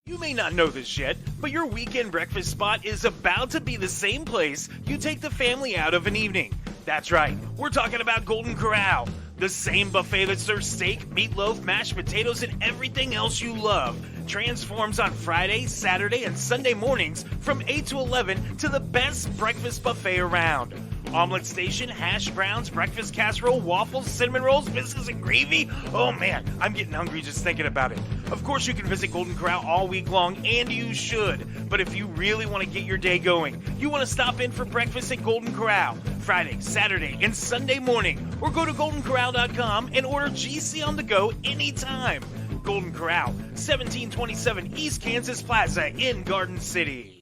You may not know this yet, but your weekend breakfast spot is about to be the same place you take the family out of an evening. That's right, we're talking about Golden Corral, the same buffet that serves steak, meatloaf, mashed potatoes, and everything else you love. Transforms on Friday, Saturday, and Sunday mornings from 8 to 11 to the best breakfast buffet around. Omelet station, hash browns, breakfast casserole, waffles, cinnamon rolls, biscuits, and gravy. Oh man, I'm getting hungry just thinking about it. Of course you can visit Golden Corral all week long, and you should. But if you really want to get your day going, you want to stop in for breakfast at Golden Corral Friday, Saturday, and Sunday morning, or go to goldencorral.com and order GC on the go anytime. Golden Corral, 1727 East Kansas Plaza in Garden City.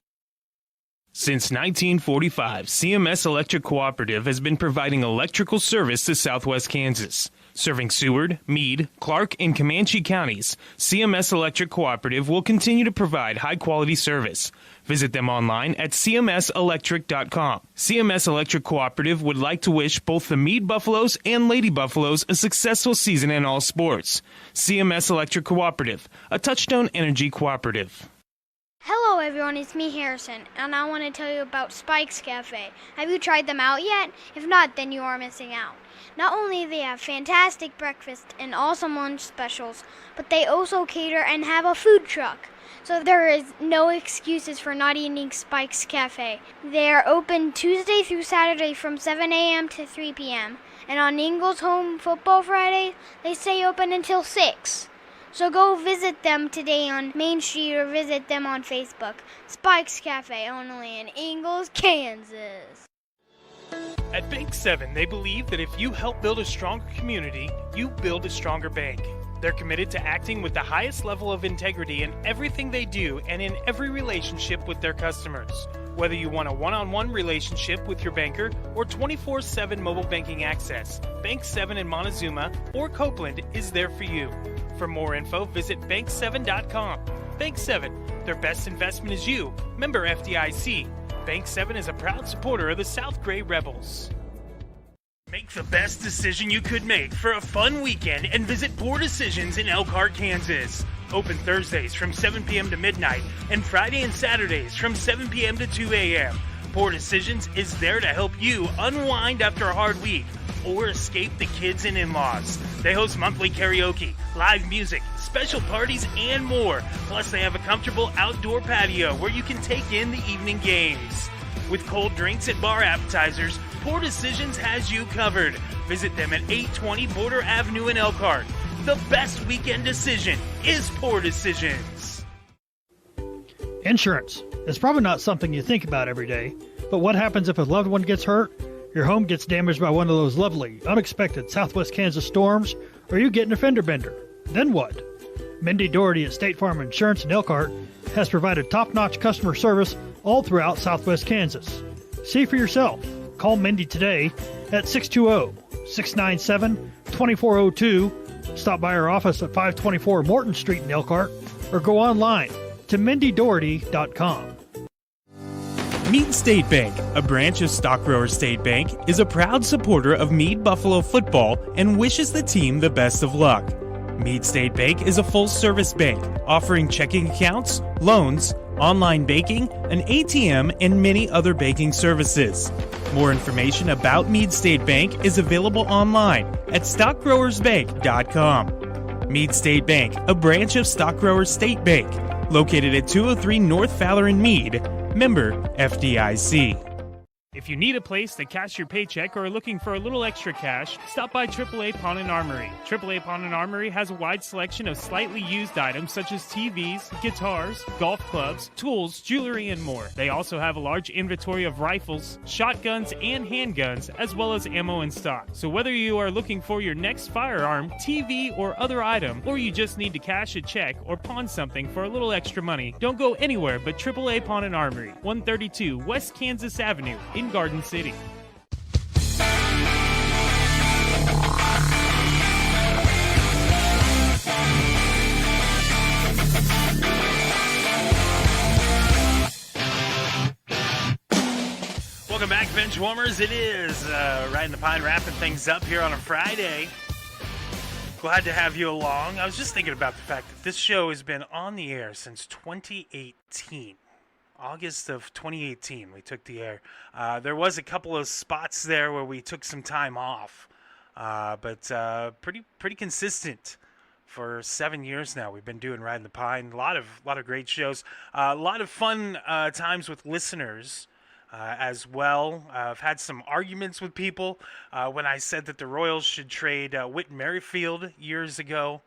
Since 1945, CMS Electric Cooperative has been providing electrical service to Southwest Kansas. Serving Seward, Meade, Clark, and Comanche counties, CMS Electric Cooperative will continue to provide high-quality service. Visit them online at cmselectric.com. CMS Electric Cooperative would like to wish both the Meade Buffaloes and Lady Buffaloes a successful season in all sports. CMS Electric Cooperative, a Touchstone Energy cooperative. Hello everyone, it's me Harrison, and I want to tell you about Spike's Cafe. Have you tried them out yet? If not, then you are missing out. Not only do they have fantastic breakfast and awesome lunch specials, but they also cater and have a food truck. So there is no excuses for not eating Spike's Cafe. They are open Tuesday through Saturday from 7 a.m. to 3 p.m. And on Ingles Home Football Friday, they stay open until 6. So go visit them today on Main Street or visit them on Facebook. Spike's Cafe, only in Ingles, Kansas. At Bank 7, they believe that if you help build a stronger community, you build a stronger bank. They're committed to acting with the highest level of integrity in everything they do and in every relationship with their customers. Whether you want a one-on-one relationship with your banker or 24/7 mobile banking access, Bank 7 in Montezuma or Copeland is there for you. For more info, visit bank7.com. Bank 7, their best investment is you. Member FDIC. Bank 7 is a proud supporter of the South Gray Rebels. Make the best decision you could make for a fun weekend and visit Poor Decisions in Elkhart, Kansas. Open Thursdays from 7 p.m. to midnight and Friday and Saturdays from 7 p.m. to 2 a.m. Poor Decisions is there to help you unwind after a hard week or escape the kids and in-laws. They host monthly karaoke, live music, special parties, and more. Plus, they have a comfortable outdoor patio where you can take in the evening games. With cold drinks and bar appetizers, Poor Decisions has you covered. Visit them at 820 Border Avenue in Elkhart. The best weekend decision is Poor Decisions. Insurance is probably not something you think about every day, but what happens if a loved one gets hurt, your home gets damaged by one of those lovely, unexpected Southwest Kansas storms, or you get in a fender bender? Then what? Mindy Doherty at State Farm Insurance in Elkhart has provided top-notch customer service all throughout Southwest Kansas. See for yourself. Call Mindy today at 620-697-2402 Stop by our office at 524 Morton Street in Elkhart or go online to mindydoherty.com. Meade State Bank, a branch of Stockgrower State Bank, is a proud supporter of Meade Buffalo football and wishes the team the best of luck. Meade State Bank is a full-service bank offering checking accounts, loans, online banking, an ATM, and many other banking services. More information about Meade State Bank is available online at stockgrowersbank.com. Meade State Bank, a branch of Stockgrower State Bank, located at 203 North Fowler in Meade, member FDIC. If you need a place to cash your paycheck or are looking for a little extra cash, stop by AAA Pawn and Armory. AAA Pawn and Armory has a wide selection of slightly used items such as TVs, guitars, golf clubs, tools, jewelry, and more. They also have a large inventory of rifles, shotguns, and handguns, as well as ammo in stock. So whether you are looking for your next firearm, TV, or other item, or you just need to cash a check or pawn something for a little extra money, don't go anywhere but AAA Pawn and Armory, 132 West Kansas Avenue in Garden City. Welcome back, bench warmers. It is Ridin the Pine, wrapping things up here on a Friday. Glad to have you along. I was just thinking about the fact that this show has been on the air since 2018. August of 2018, we took the air. There was a couple of spots there where we took some time off, but pretty consistent for 7 years now. We've been doing Ridin the Pine. A lot of great shows. A lot of fun times with listeners as well. I've had some arguments with people when I said that the Royals should trade Whit Merrifield years ago.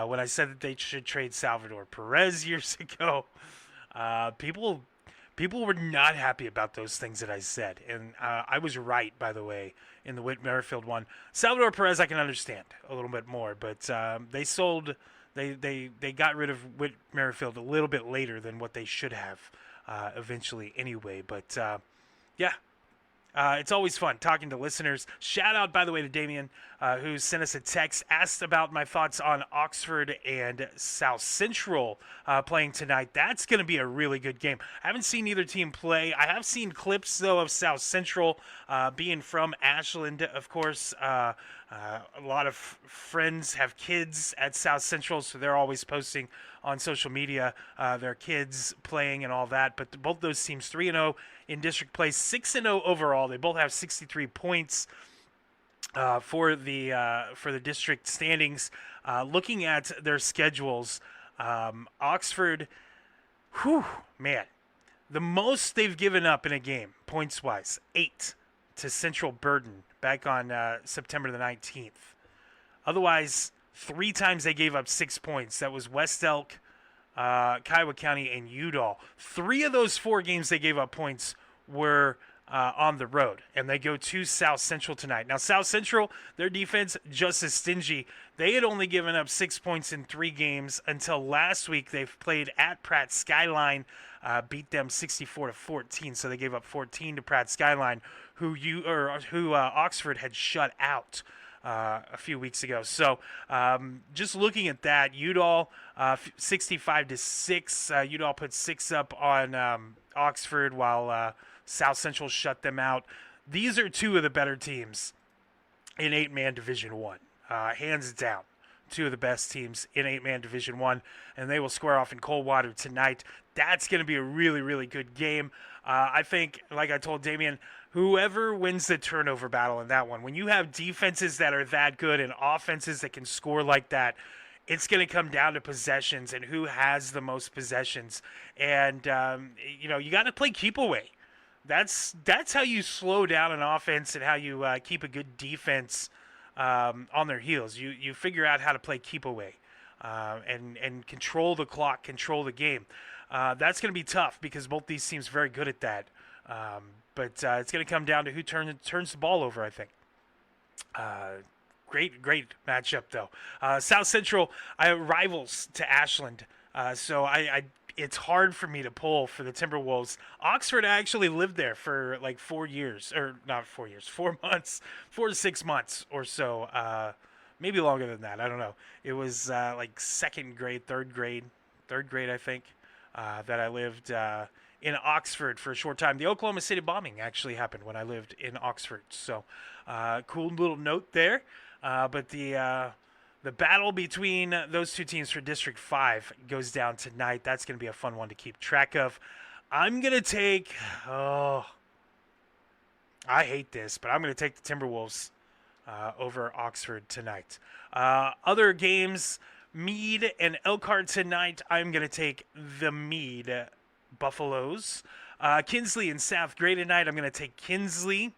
When I said that they should trade Salvador Perez years ago. People were not happy about those things that I said, and I was right, by the way, in the Whit Merrifield one. Salvador Perez, I can understand a little bit more, but they got rid of Whit Merrifield a little bit later than what they should have eventually anyway. But yeah. It's always fun talking to listeners. Shout out, by the way, to Damien, who sent us a text, asked about my thoughts on Oxford and South Central playing tonight. That's going to be a really good game. I haven't seen either team play. I have seen clips, though, of South Central being from Ashland, of course. A lot of friends have kids at South Central, so they're always posting on social media their kids playing and all that. But both those teams 3-0 in district play, 6-0 overall. They both have 63 points for the district standings. Looking at their schedules, Oxford, man, the most they've given up in a game points wise, 8 to Central Burden back on September the 19th. Otherwise, 3 times they gave up 6 points. That was West Elk, Kiowa County, and Udall. 3 of those 4 games they gave up points were on the road, and they go to South Central tonight. Now, South Central, their defense, just as stingy. They had only given up 6 points in 3 games until last week. They've played at Pratt Skyline, beat them 64-14, so they gave up 14 to Pratt Skyline, who Oxford had shut out a few weeks ago. So just looking at that, Udall 65-6. Udall put 6 up on Oxford while South Central shut them out. These are 2 of the better teams in 8-man Division I. Hands down, 2 of the best teams in 8-man Division I, and they will square off in Coldwater tonight. That's going to be a really, really good game. I think, like I told Damien, whoever wins the turnover battle in that one, when you have defenses that are that good and offenses that can score like that, it's going to come down to possessions and who has the most possessions. And, you got to play keep away. That's how you slow down an offense and how you keep a good defense on their heels. You figure out how to play keep away and control the clock, control the game. That's going to be tough because both these teams are very good at that. But it's going to come down to who turns the ball over, I think. Great matchup, though. South Central, I have rivals to Ashland, so it's hard for me to pull for the Timberwolves. Oxford, I actually lived there for like 4 years, or not 4 years, 4 months, 4 to 6 months or so maybe longer than that. I don't know. It was like second grade, third grade, I think, that I lived in Oxford for a short time. The Oklahoma City bombing actually happened when I lived in Oxford. So, cool little note there. But the battle between those two teams for District 5 goes down tonight. That's going to be a fun one to keep track of. I'm going to take, I hate this, but I'm going to take the Timberwolves over Oxford tonight. Other games, Meade and Elkhart tonight. I'm going to take the Meade Buffaloes. Kinsley and South Gray tonight. I'm going to take Kinsley.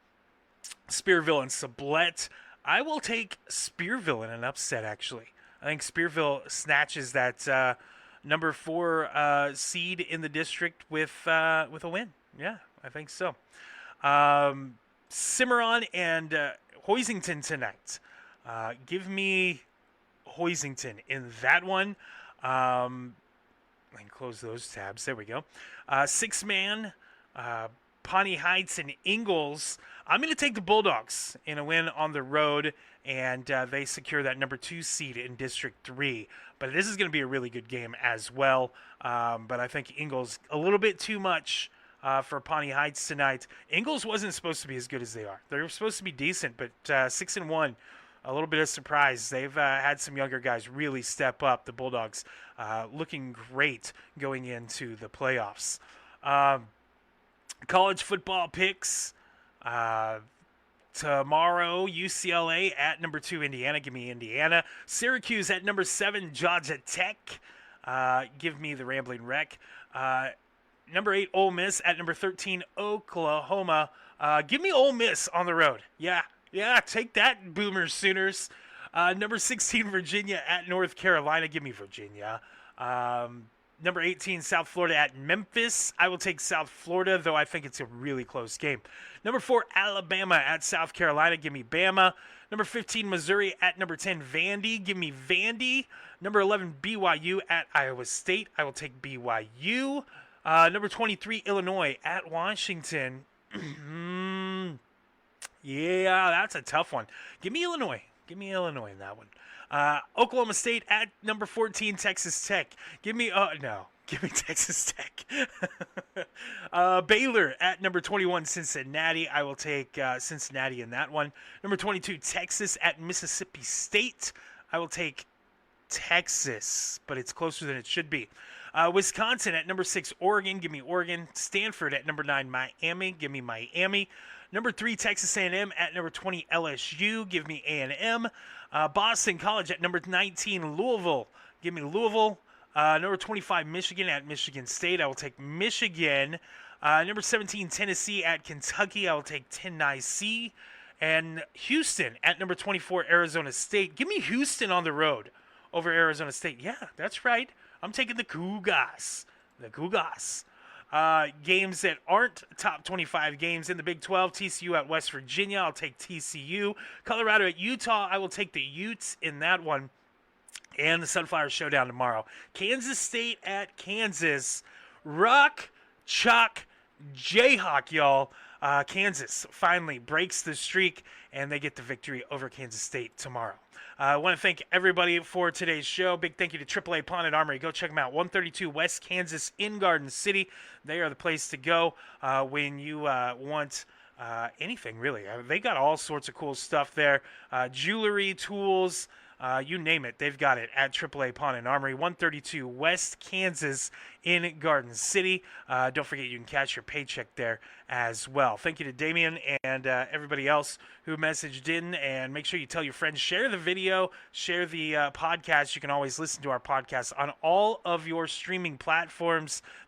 Spearville and Sublette. I will take Spearville in an upset, actually. I think Spearville snatches that number 4 seed in the district with a win. Yeah, I think so. Cimarron and Hoisington tonight. Give me Hoisington in that one. I can close those tabs. There we go. 6-man, Pawnee Heights and Ingalls. I'm going to take the Bulldogs in a win on the road, and they secure that number 2 seed in District 3. But this is going to be a really good game as well. But I think Ingalls a little bit too much for Pawnee Heights tonight. Ingalls wasn't supposed to be as good as they are. They were supposed to be decent, but 6-1, a little bit of surprise. They've had some younger guys really step up. The Bulldogs looking great going into the playoffs. College football picks. Tomorrow, UCLA at number 2, Indiana. Give me Indiana. Syracuse at number 7, Georgia Tech. Give me the Rambling Wreck. Number 8, Ole Miss at number 13, Oklahoma. Give me Ole Miss on the road. Yeah, take that, Boomers Sooners. Number 16, Virginia at North Carolina. Give me Virginia. Number 18, South Florida at Memphis. I will take South Florida, though I think it's a really close game. Number 4, Alabama at South Carolina. Give me Bama. Number 15, Missouri at number 10, Vandy. Give me Vandy. Number 11, BYU at Iowa State. I will take BYU. Number 23, Illinois at Washington. Yeah, that's a tough one. Give me Illinois. Give me Illinois in that one. Oklahoma State at number 14, Texas Tech. Give me Texas Tech. Baylor at number 21, Cincinnati. I will take Cincinnati in that one. Number 22, Texas at Mississippi State. I will take Texas, but it's closer than it should be. Wisconsin at number 6, Oregon. Give me Oregon. Stanford at number 9, Miami. Give me Miami. Number 3, Texas A&M at number 20, LSU. Give me A&M. Boston College at number 19, Louisville. Give me Louisville. Number 25, Michigan at Michigan State. I will take Michigan. Number 17, Tennessee at Kentucky. I will take Tennessee. And Houston at number 24, Arizona State. Give me Houston on the road over Arizona State. Yeah, that's right. I'm taking the Cougars. The Cougars. Games that aren't top 25 games in the Big 12. TCU at West Virginia. I'll take TCU. Colorado at Utah. I will take the Utes in that one. And the Sunflower Showdown tomorrow. Kansas State at Kansas. Rock, Chalk, Jayhawk, y'all. Kansas finally breaks the streak, and they get the victory over Kansas State tomorrow. I want to thank everybody for today's show. Big thank you to AAA Pawn and Armory. Go check them out. 132 West Kansas in Garden City. They are the place to go when you want anything, really. They got all sorts of cool stuff there. Jewelry, tools, you name it. They've got it at AAA Pawn and Armory. 132 West Kansas in Garden City. Don't forget you can cash your paycheck there as well. Thank you to Damien and everybody else who messaged in, and make sure you tell your friends, share the video, share the podcast. You can always listen to our podcast on all of your streaming platforms.